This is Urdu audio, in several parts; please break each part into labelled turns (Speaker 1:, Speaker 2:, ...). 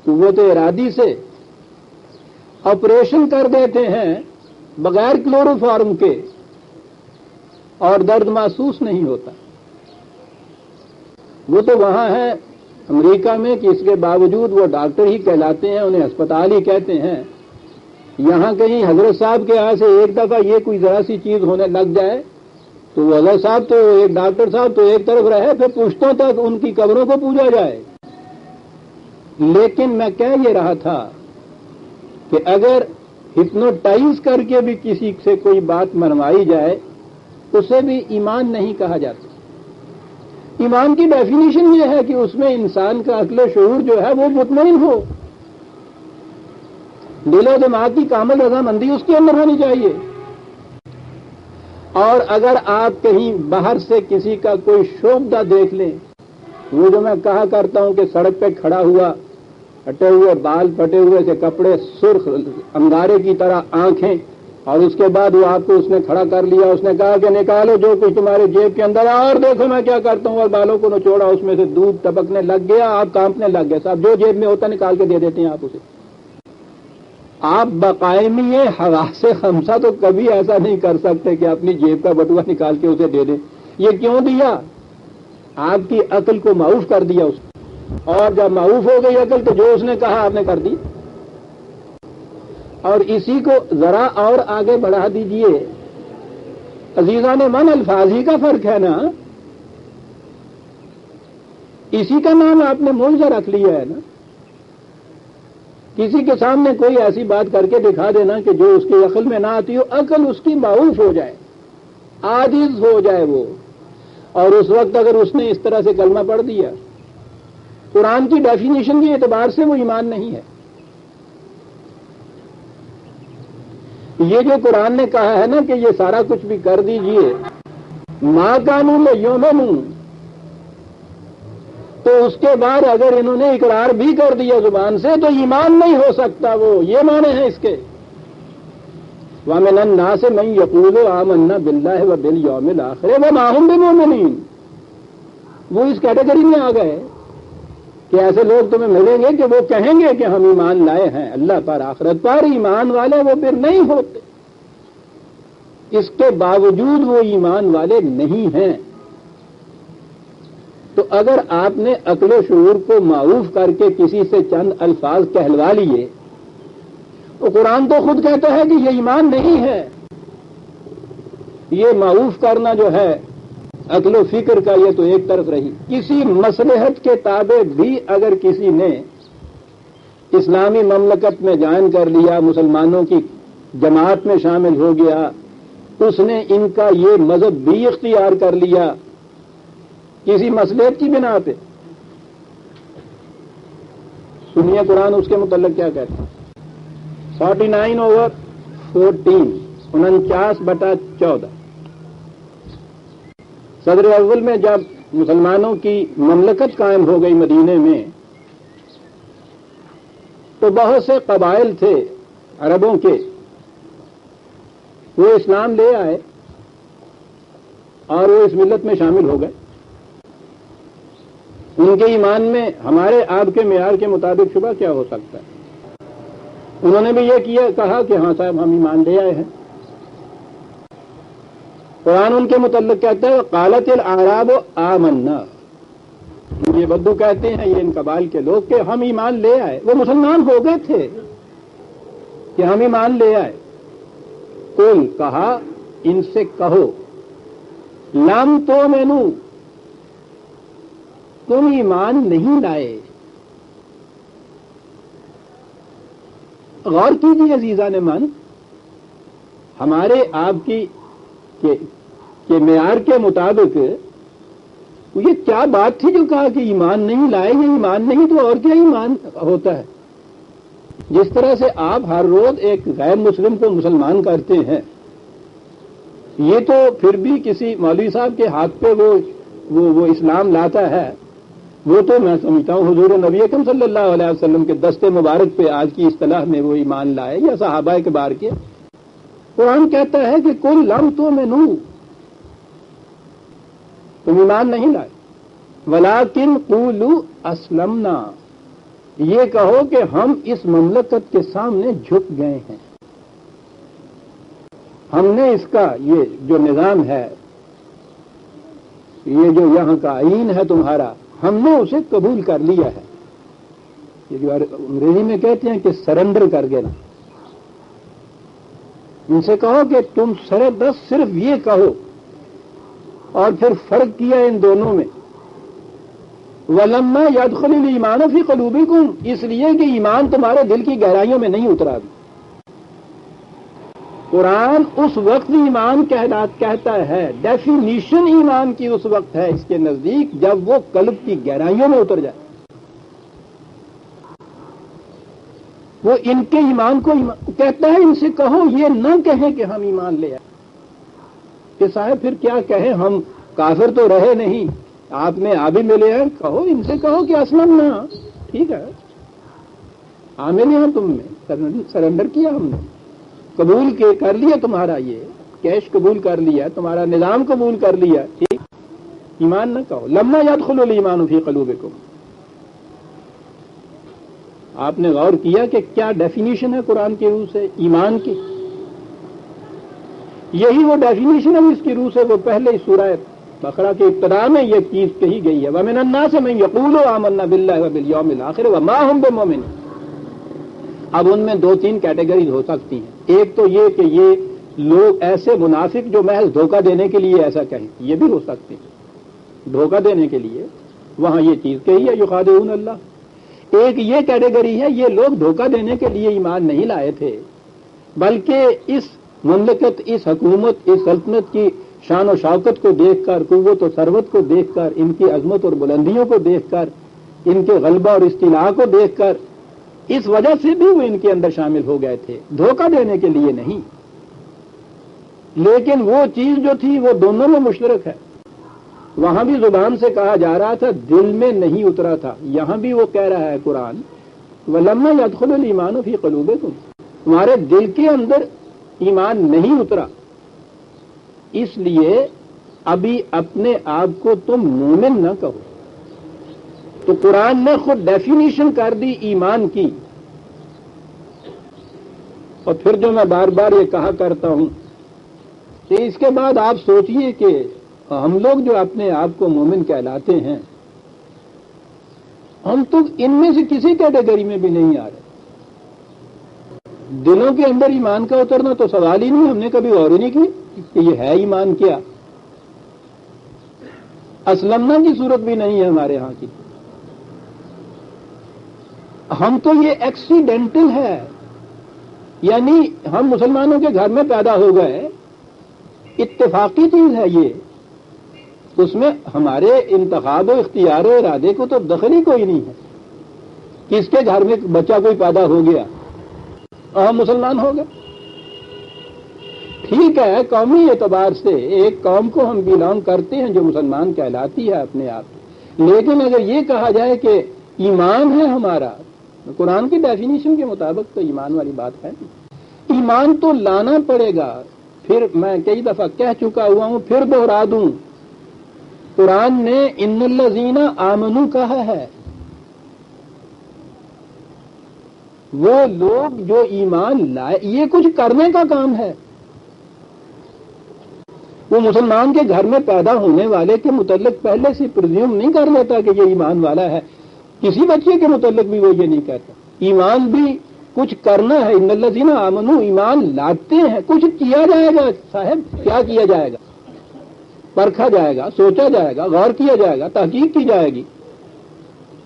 Speaker 1: قوت ارادی سے آپریشن کر دیتے ہیں بغیر کلوروفارم کے اور درد محسوس نہیں ہوتا. وہ تو وہاں ہے امریکہ میں کہ اس کے باوجود وہ ڈاکٹر ہی کہلاتے ہیں, انہیں اسپتال ہی کہتے ہیں. یہاں کہیں حضرت صاحب کے یہاں سے ایک دفعہ یہ کوئی ذرا سی چیز ہونے لگ جائے تو وہ حضرت صاحب تو ایک ڈاکٹر صاحب تو ایک طرف رہے, پھر پشتوں تک ان کی قبروں کو پوجا جائے. لیکن میں کہہ یہ رہا تھا کہ اگر ہپنوٹائز کر کے بھی کسی سے کوئی بات منوائی جائے اسے بھی ایمان نہیں کہا جاتا. ایمان کی ڈیفینیشن یہ ہے کہ اس میں انسان کا عقل و شعور جو ہے وہ مطمئن ہو, دل و دماغ کی کامل رضامندی اس کے اندر ہونی چاہیے. اور اگر آپ کہیں باہر سے کسی کا کوئی شوبدہ دیکھ لیں, وہ جو میں کہا کرتا ہوں کہ سڑک پہ کھڑا ہوا, پھٹے ہوئے بال, پھٹے ہوئے سے کپڑے, سرخ انگارے کی طرح آنکھیں, اور اس کے بعد وہ آپ کو اس نے کھڑا کر لیا, اس نے کہا کہ نکالو جو کچھ تمہارے جیب کے اندر, اور دیکھو میں کیا کرتا ہوں, اور بالوں کو نچوڑا, اس میں سے دودھ ٹپکنے لگ گیا, آپ کانپنے لگ گئے. صاحب جو جیب میں ہوتا نکال کے دے دیتے ہیں آپ اسے. آپ بقائمی حواس خمسہ تو کبھی ایسا نہیں کر سکتے کہ اپنی جیب کا بٹوا نکال کے اسے دے دیں. یہ کیوں دیا؟ آپ کی عقل کو معاف کر دیا اس نے, اور جب معاف ہو گئی عقل تو جو اس نے کہا آپ نے کر دی. اور اسی کو ذرا اور آگے بڑھا دیجئے. عزیزان من, الفاظ ہی کا فرق ہے نا, اسی کا نام آپ نے موجہ رکھ لیا ہے نا. کسی کے سامنے کوئی ایسی بات کر کے دکھا دینا کہ جو اس کی عقل میں نہ آتی ہو, عقل اس کی معاف ہو جائے, عاجز ہو جائے وہ, اور اس وقت اگر اس نے اس طرح سے کلمہ پڑھ دیا, قرآن کی ڈیفینیشن کے اعتبار سے وہ ایمان نہیں ہے. یہ جو قرآن نے کہا ہے نا کہ یہ سارا کچھ بھی کر دیجئے, ما کانوا لیؤمنوا, تو اس کے بعد اگر انہوں نے اقرار بھی کر دیا زبان سے تو ایمان نہیں ہو سکتا. وہ یہ معنی ہیں اس کے. وَمِنَ النَّاسِ مَن يَقُولُ آمَنَّا بِاللَّهِ وَبِالْيَوْمِ الْآخِرِ وَمَا هُمْ بِمُؤْمِنِينَ. وہ اس کیٹیگری میں آ گئے کہ ایسے لوگ تمہیں ملیں گے کہ وہ کہیں گے کہ ہم ایمان لائے ہیں اللہ پر, آخرت پر. ایمان والے وہ پھر نہیں ہوتے, اس کے باوجود وہ ایمان والے نہیں ہیں. تو اگر آپ نے عقل و شعور کو معاف کر کے کسی سے چند الفاظ کہلوا لیے, تو قرآن تو خود کہتا ہے کہ یہ ایمان نہیں ہے. یہ معاف کرنا جو ہے عقل و فکر کا, یہ تو ایک طرف رہی. کسی مصلحت کے تابع بھی اگر کسی نے اسلامی مملکت میں جوائن کر لیا, مسلمانوں کی جماعت میں شامل ہو گیا, اس نے ان کا یہ مذہب بھی اختیار کر لیا کسی مصلحت کی بنا پہ, سنیے قرآن اس کے متعلق کیا کہتا ہے. 49/14, 49/14. صدر اول میں جب مسلمانوں کی مملکت قائم ہو گئی مدینے میں, تو بہت سے قبائل تھے عربوں کے, وہ اسلام لے آئے اور وہ اس ملت میں شامل ہو گئے. ان کے ایمان میں ہمارے آپ کے معیار کے مطابق شبہ کیا ہو سکتا ہے؟ انہوں نے بھی یہ کہا کہ ہاں صاحب ہم ایمان لے آئے ہیں. قرآن ان کے متعلق کہتا ہے قالت الاعراب آمنا. یہ بدو کہتے ہیں, یہ ان قبائل کے لوگ, کہ ہم ایمان لے آئے. وہ مسلمان ہو گئے تھے کہ ہم ایمان لے آئے. قل, کہا ان سے کہو, لم تؤمنوا, تم ایمان نہیں لائے. غور کیجیے عزیزان من, ہمارے آپ کی کہ معیار کے مطابق یہ کیا بات تھی جو کہا کہ ایمان نہیں لائے. یہ ایمان نہیں تو اور کیا ایمان ہوتا ہے؟ جس طرح سے آپ ہر روز ایک غیر مسلم کو مسلمان کرتے ہیں, یہ تو پھر بھی کسی مولوی صاحب کے ہاتھ پہ وہ اسلام لاتا ہے. وہ تو میں سمجھتا ہوں حضور نبی اکرم صلی اللہ علیہ وسلم کے دستے مبارک پہ آج کی اصطلاح میں وہ ایمان لائے, یا صحابہ کے بار کے. قرآن کہتا ہے کہ قل لم تؤمنوا, تم ایمان نہیں لائے. ولکن قولوا اسلمنا, یہ کہو کہ ہم اس مملکت کے سامنے جھک گئے ہیں، ہم نے اس کا یہ جو نظام ہے، یہ جو یہاں کا آئین ہے تمہارا، ہم نے اسے قبول کر لیا ہے۔ یہ جو انگریزی میں کہتے ہیں کہ سرنڈر کر کے نا، ان سے کہو کہ تم سر دست صرف یہ کہو، اور پھر فرق کیا ان دونوں میں، وَلَمَّا يَدْخُلِ الْإِيمَانُ فِي قُلُوبِكُمْ، اس لیے کہ ایمان تمہارے دل کی گہرائیوں میں نہیں اترا بھی۔ قرآن اس وقت ایمان کہتا ہے، ڈیفینیشن ایمان کی اس وقت ہے اس کے نزدیک جب وہ قلب کی گہرائیوں میں اتر جائے۔ وہ ان کے ایمان کو کہتا ہے، ان سے کہو یہ نہ کہیں کہ ہم ایمان لے آئے، کہ صاحب پھر کیا کہیں، ہم کافر تو رہے نہیں، آپ میں آبی ملے ہیں، کہو ان سے کہو کہ اسلمنا، ٹھیک ہے عامل ہیں تم میں، سرنڈر کیا ہم نے، قبول کر لیا تمہارا یہ کیش قبول کر لیا، تمہارا نظام قبول کر لیا، ٹھیک، ایمان نہ کہو۔ لما يدخل الایمان فی قلوبکم، آپ نے غور کیا کہ کیا ڈیفینیشن ہے قرآن کی روح سے ایمان کی؟ یہی وہ ڈیفینیشن ہے اس کی روح سے، وہ پہلے سورہ بقرہ کے ابتدا میں یہ چیز کہی گئی ہے، وَمِنَ النَّاسِ مَن يَقُولُ آمَنَّا بِاللَّهِ وَبِالْيَوْمِ الْآخِرِ وَمَا هُمْ بِمُؤْمِنِينَ۔ اب ان میں دو تین کیٹیگریز ہو سکتی ہیں، ایک تو یہ کہ یہ لوگ ایسے منافق جو محض دھوکہ دینے کے لیے ایسا کہیں، یہ بھی ہو سکتے ہیں، دھوکہ دینے کے لیے وہاں یہ چیز کہی ہے یخادعون اللہ۔ ایک یہ کیٹیگری ہے، یہ لوگ دھوکہ دینے کے لیے ایمان نہیں لائے تھے، بلکہ اس مملکت، اس حکومت، اس سلطنت کی شان و شوکت کو دیکھ کر، قوت و ثروت کو دیکھ کر، ان کی عظمت اور بلندیوں کو دیکھ کر، ان کے غلبہ اور استیلاء کو دیکھ کر، اس وجہ سے بھی وہ ان کے اندر شامل ہو گئے تھے، دھوکہ دینے کے لیے نہیں۔ لیکن وہ چیز جو تھی وہ دونوں میں مشترک ہے، وہاں بھی زبان سے کہا جا رہا تھا، دل میں نہیں اترا تھا، یہاں بھی وہ کہہ رہا ہے قرآن، وَلَمَّا يَدْخُلُ الْإِيمَانُ فِي قُلُوبِكُمْ، تمہارے دل کے اندر ایمان نہیں اترا، اس لیے ابھی اپنے آپ کو تم مومن نہ کہو۔ تو قرآن نے خود ڈیفینیشن کر دی ایمان کی، اور پھر جو میں بار بار یہ کہا کرتا ہوں کہ اس کے بعد آپ سوچئے کہ ہم لوگ جو اپنے آپ کو مومن کہلاتے ہیں، ہم تو ان میں سے کسی کیٹیگری میں بھی نہیں آ رہے۔ دلوں کے اندر ایمان کا اترنا تو سوال ہی نہیں، ہم نے کبھی غور ہی نہیں کی کہ یہ ہے ایمان کیا۔ اسلمنا کی صورت بھی نہیں ہے ہمارے ہاں کی، ہم تو یہ ایکسیڈنٹل ہے، یعنی ہم مسلمانوں کے گھر میں پیدا ہو گئے، اتفاقی چیز ہے یہ، اس میں ہمارے انتخاب و اختیار و ارادے کو تو دخل ہی کوئی نہیں ہے۔ کس کے گھر میں بچہ کوئی پیدا ہو گیا اور ہم مسلمان ہو گئے، ٹھیک ہے قومی اعتبار سے ایک قوم کو ہم بلانگ کرتے ہیں جو مسلمان کہلاتی ہے اپنے آپ، لیکن اگر یہ کہا جائے کہ ایمان ہے ہمارا، قرآن کی ڈیفینیشن کے مطابق تو ایمان والی بات ہے، ایمان تو لانا پڑے گا۔ پھر میں کئی دفعہ کہہ چکا ہوا ہوں، پھر دوہرا دوں، قرآن نے ان الذین آمنوا کہا ہے، وہ لوگ جو ایمان لائے، یہ کچھ کرنے کا کام ہے۔ وہ مسلمان کے گھر میں پیدا ہونے والے کے متعلق پہلے سے پرزیوم نہیں کر لیتا کہ یہ ایمان والا ہے، کسی بچے کے متعلق بھی وہ یہ نہیں کہتا۔ ایمان بھی کچھ کرنا ہے، ان الذین آمنوا، ایمان لاتے ہیں، کچھ کیا جائے گا۔ صاحب کیا کیا جائے گا؟ پرکھا جائے گا، سوچا جائے گا، غور کیا جائے گا، تحقیق کی جائے گی،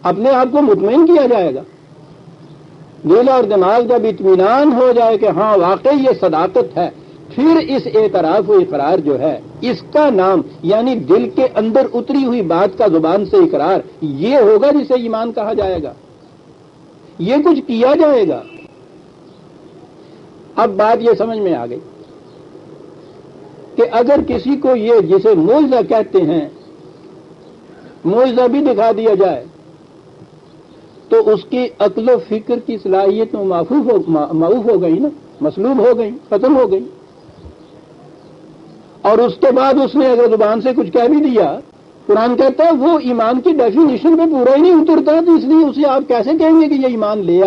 Speaker 1: اپنے آپ کو مطمئن کیا جائے گا۔ دل اور دماغ جب اطمینان ہو جائے کہ ہاں واقعی یہ صداقت ہے، پھر اس اعتراف و اقرار جو ہے، اس کا نام یعنی دل کے اندر اتری ہوئی بات کا زبان سے اقرار، یہ ہوگا جسے ایمان کہا جائے گا، یہ کچھ کیا جائے گا۔ اب بات یہ سمجھ میں آ گئی کہ اگر کسی کو یہ جسے معجزہ کہتے ہیں، معجزہ بھی دکھا دیا جائے تو اس کی عقل و فکر کی صلاحیت معوف ہو گئی نا، مسلوب ہو گئی، ختم ہو گئی۔ اور اس کے بعد اس نے اگر زبان سے کچھ کہہ بھی دیا قرآن کہتا ہے وہ ایمان کی ڈیفینیشن پہ پورا ہی نہیں اترتا، تو اس لیے اسے آپ کیسے کہیں گے کہ یہ ایمان لے